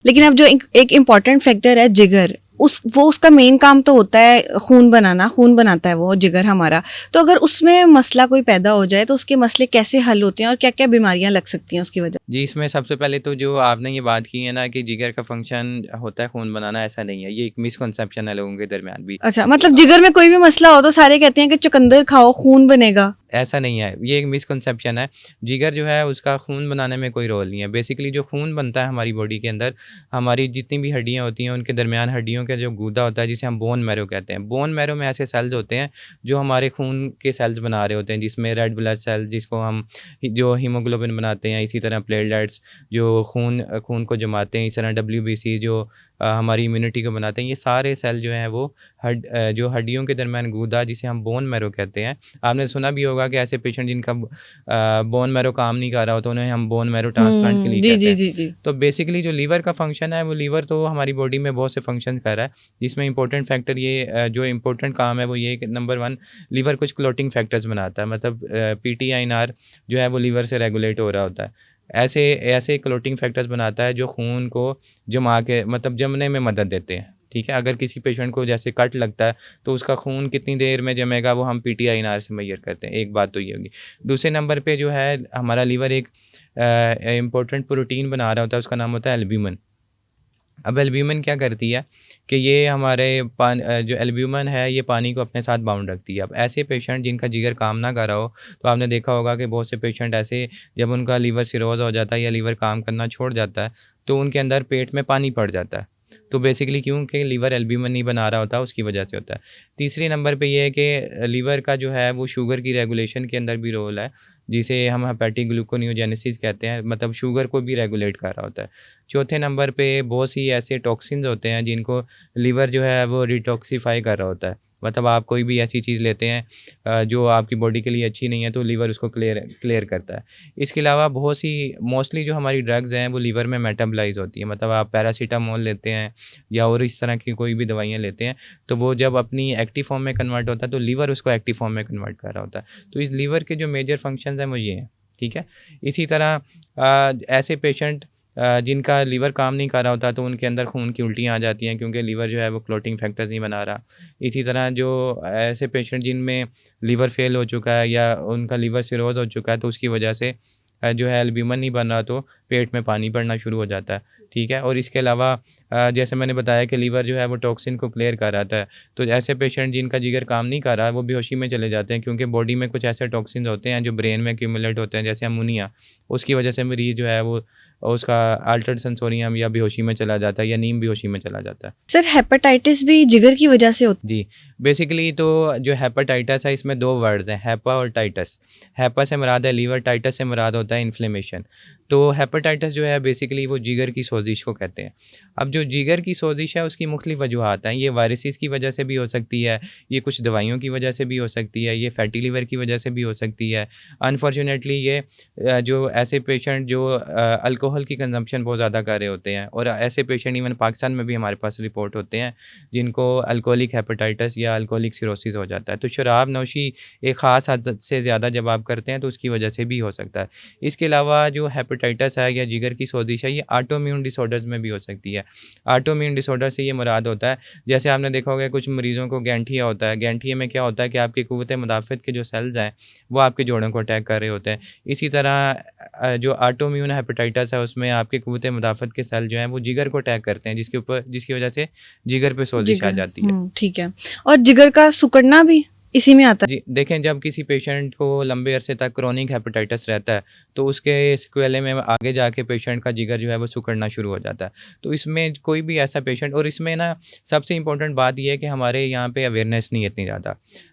लेकिन अब जो एक इम्पॉर्टेंट फैक्टर है जिगर, उसका मेन काम तो होता है खून बनाना, खून बनाता है वो जिगर हमारा। तो अगर उसमें मसला कोई पैदा हो जाए तो उसके मसले कैसे हल होते हैं और क्या क्या बीमारियां लग सकती हैं उसकी वजह? जी, इसमें सबसे पहले तो जो आपने ये बात की है ना कि जिगर का फ़ंक्शन होता है खून बनाना, ऐसा नहीं है। ये एक मिसकंसेप्शन है लोगों के दरमियान भी। अच्छा, मतलब जिगर में कोई भी मसला हो तो सारे कहते हैं कि चुकंदर खाओ खून बनेगा। ऐसा नहीं है, ये एक मिसकंसेप्शन है। जिगर जो है उसका खून बनाने में कोई रोल नहीं है। बेसिकली जो खून बनता है हमारी बॉडी के अंदर, हमारी जितनी भी हड्डियाँ होती हैं उनके दरमियान हड्डियों का जो गूदा होता है जिसे हम बोन मैरो कहते हैं। बोन मैरो में ऐसे सेल्स होते हैं जो हमारे खून के सेल्स बना रहे होते हैं, जिसमें रेड ब्लड सेल जिसको हम जो हीमोग्लोबिन बनाते हैं, इसी तरह प्लेटलेट्स जो खून को जमाते हैं, इस तरह डब्ल्यूबीसी जो हमारी इम्यूनिटी को बनाते हैं। ये सारे सेल जो हैं वो जो हड्डियों के दरमियान गूदा जिसे हम बोन मैरो कहते हैं। आपने सुना भी होगा कि ऐसे पेशेंट जिनका बोन मैरो काम नहीं कर रहा होता, उन्हें हम बोन मैरो ट्रांसप्लांट के लिए जी कहते जी हैं। जी जी। तो बेसिकली जो लीवर का फंक्शन है, वो लीवर तो हमारी बॉडी में बहुत से फंक्शन कर रहा है, जिसमें इंपॉर्टेंट फैक्टर ये जो इंपॉर्टेंट काम है वो ये कि नंबर 1 लीवर कुछ क्लॉटिंग फैक्टर्स बनाता है, मतलब पीटीआईएनआर जो है वो लीवर से रेगुलेट हो रहा होता है। ऐसे ऐसे क्लॉटिंग फैक्टर्स बनाता है जो खून को जमा के मतलब जमने में मदद देते हैं। ठीक है, अगर किसी पेशेंट को जैसे कट लगता है तो उसका खून कितनी देर में जमेगा वो हम पीटीआईएनआर से मेजर करते हैं। एक बात तो ये होगी। दूसरे नंबर पे जो है हमारा लीवर एक इम्पोर्टेंट प्रोटीन बना रहा होता है, उसका नाम होता है एल्ब्यूमिन। अब एल्ब्यूमिन क्या करती है कि ये हमारे जो एल्ब्यूमिन है ये पानी को अपने साथ बाउंड रखती है। अब ऐसे पेशेंट जिनका जिगर काम ना कर रहा हो, तो आपने देखा होगा कि बहुत से पेशेंट ऐसे जब उनका लीवर सिरोज़ हो जाता है या लीवर काम करना छोड़ जाता है, तो उनके अंदर पेट में पानी पड़ जाता है। तो बेसिकली क्योंकि लीवर एल्ब्यूमिन नहीं बना रहा होता, उसकी वजह से होता है। तीसरे नंबर पे ये है कि लीवर का जो है वो शुगर की रेगुलेशन के अंदर भी रोल है, जिसे हम हेपेटिक ग्लूकोनियोजेनेसिस कहते हैं, मतलब शुगर को भी रेगुलेट कर रहा होता है। चौथे नंबर पे बहुत सी ऐसे टॉक्सिन्स होते हैं जिनको लीवर जो है वो डिटॉक्सिफ़ाई कर रहा होता है। मतलब आप कोई भी ऐसी चीज़ लेते हैं जो आपकी बॉडी के लिए अच्छी नहीं है, तो लीवर उसको क्लियर क्लियर करता है। इसके अलावा बहुत सी मोस्टली जो हमारी ड्रग्स हैं वो लीवर में मेटाबोलाइज़ होती हैं। मतलब आप पैरासिटामोल लेते हैं या और इस तरह की कोई भी दवाइयाँ लेते हैं, तो वो जब अपनी एक्टिव फॉर्म में कन्वर्ट होता है तो लीवर उसको एक्टिव फॉर्म में कन्वर्ट कर रहा होता है। तो इस लीवर के जो मेजर फंक्शंस हैं वो ये हैं। ठीक है? इसी तरह ऐसे पेशेंट जिनका लीवर काम नहीं कर रहा होता, तो उनके अंदर खून की उल्टियाँ आ जाती हैं, क्योंकि लीवर जो है वो क्लॉटिंग फैक्टर्स नहीं बना रहा। इसी तरह जो ऐसे पेशेंट जिनमें लीवर फेल हो चुका है या उनका लीवर सिरोज़ हो चुका है, तो उसकी वजह से जो है एल्ब्यूमिन नहीं बन रहा, तो पेट में पानी पड़ना शुरू हो जाता है। ठीक है? और इसके अलावा जैसे मैंने बताया कि लीवर जो है वो टॉक्सिन को क्लियर कर आता है, तो ऐसे पेशेंट जिनका जिगर काम नहीं कर रहा है वो बेहोशी में चले जाते हैं, क्योंकि बॉडी में कुछ ऐसे टॉक्सिन्स होते हैं जो ब्रेन में एक्यूमुलेट होते हैं, जैसे अमोनिया। उसकी वजह से मरीज़ जो है वो उसका अल्टर्ड सेंसोरियम या बेहोशी में चला जाता है या नीम बेहोशी में चला जाता है। सर, हेपेटाइटिस भी जिगर की वजह से होती जी, बेसिकली तो जो हेपेटाइटिस है इसमें 2 वर्ड्स हैं, हेपा और टाइटस। हेपा से मुराद है लीवर, टाइटस से मुराद होता है इन्फ्लेमेशन। तो हेपेटाइटिस जो है बेसिकली वो जिगर की सोजिश को कहते हैं। अब जो जिगर की सोजिश है उसकी मुख्तलिफ वजूहात हैं। ये वायरसेस की वजह से भी हो सकती है, ये कुछ दवाइयों की वजह से भी हो सकती है, ये फैटी लिवर की वजह से भी हो सकती है। अनफॉर्चुनेटली ये जो ऐसे पेशेंट जो अल्कोहल की कंज़म्पशन बहुत ज़्यादा कर रहे होते हैं, और ऐसे पेशेंट इवन पाकिस्तान में भी हमारे पास रिपोर्ट होते हैं जिनको अल्कोहलिक हेपेटाइटिस या अल्कोहलिक सिरोसिस हो जाता है। तो शराब नोशी एक ख़ास हद से ज़्यादा जब आप करते हैं तो उसकी वजह से भी हो सकता है। इसके अलावा जो हेपेटाइटिस है या जिगर की सोजिश है, ये ऑटोइम्यून डिसऑर्डर्स में भी हो सकती है। ऑटोइम्यून डिसऑर्डर से ये मुराद होता है, जैसे आपने देखा होगा कुछ मरीज़ों को गैंठिया होता है। गैंठिया में क्या होता है कि आपकी क़ुव्वत मुदाफ़अत के जो सेल्स हैं वो आपके जोड़ों को अटैक कर रहे होते हैं। इसी तरह जो ऑटोइम्यून हेपेटाइटिस है उसमें आपकी क़ुव्वत मुदाफ़अत के सेल जो हैं वो जिगर को अटैक करते हैं, जिसकी वजह से जिगर पे सोजिश आ जिगर। जाती है। ठीक है। और जिगर का सिकुड़ना भी इसी में आता है? जी, देखें जब किसी पेशेंट को लंबे अरसे तक क्रोनिक हेपेटाइटिस रहता है, तो उसके सिक्वेले में आगे जाके पेशेंट का जिगर जो है वो सिकुड़ना शुरू हो जाता है। तो इसमें कोई भी ऐसा पेशेंट, और इसमें ना सबसे इम्पोर्टेंट बात ये है कि हमारे यहाँ पे अवेयरनेस नहीं है इतनी ज़्यादा।